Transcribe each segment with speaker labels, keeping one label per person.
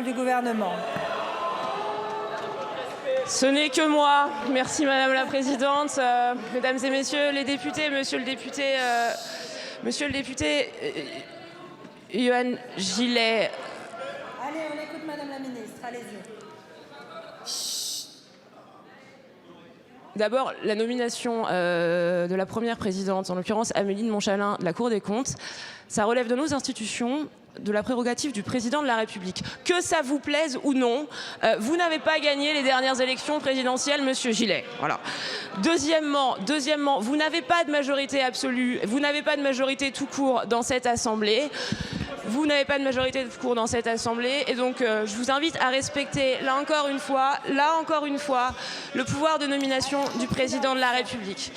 Speaker 1: Du gouvernement.
Speaker 2: Ce n'est que moi. Merci Madame la Présidente. Mesdames et Messieurs les députés, Monsieur le député Yohann Gillet.
Speaker 1: Allez, on écoute Madame la Ministre, allez-y.
Speaker 2: D'abord, la nomination de la première présidente, en l'occurrence Amélie de Montchalin, de la Cour des comptes, ça relève de nos institutions, de la prérogative du président de la République. Que ça vous plaise ou non, vous n'avez pas gagné les dernières élections présidentielles, Monsieur Gillet. Voilà. Deuxièmement, vous n'avez pas de majorité absolue, vous n'avez pas de majorité tout court dans cette Assemblée. Vous n'avez pas de majorité tout court dans cette Assemblée et donc je vous invite à respecter là encore une fois, le pouvoir de nomination du président de la République.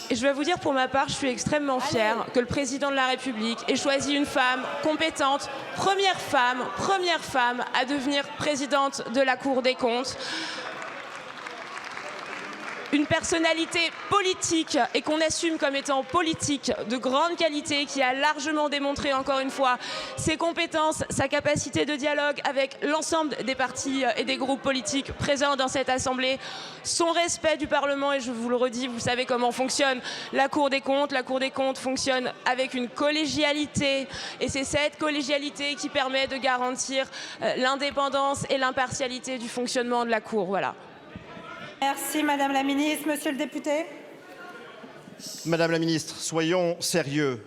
Speaker 2: Et je vais vous dire, pour ma part, je suis extrêmement fière que le président de la République ait choisi une femme compétente, première femme à devenir présidente de la Cour des comptes. Une personnalité politique et qu'on assume comme étant politique de grande qualité, qui a largement démontré encore une fois ses compétences, sa capacité de dialogue avec l'ensemble des partis et des groupes politiques présents dans cette Assemblée, son respect du Parlement, et je vous le redis, vous savez comment fonctionne la Cour des comptes. La Cour des comptes fonctionne avec une collégialité et c'est cette collégialité qui permet de garantir l'indépendance et l'impartialité du fonctionnement de la Cour. Voilà.
Speaker 1: Merci Madame la Ministre. Monsieur le député.
Speaker 3: Madame la Ministre, soyons sérieux.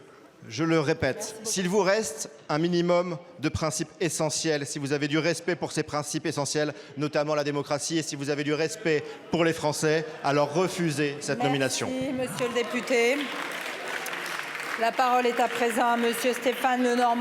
Speaker 3: Je le répète, s'il vous reste un minimum de principes essentiels, si vous avez du respect pour ces principes essentiels, notamment la démocratie, et si vous avez du respect pour les Français, alors refusez cette nomination.
Speaker 1: Merci Monsieur le député. La parole est à présent à Monsieur Stéphane Lenormand.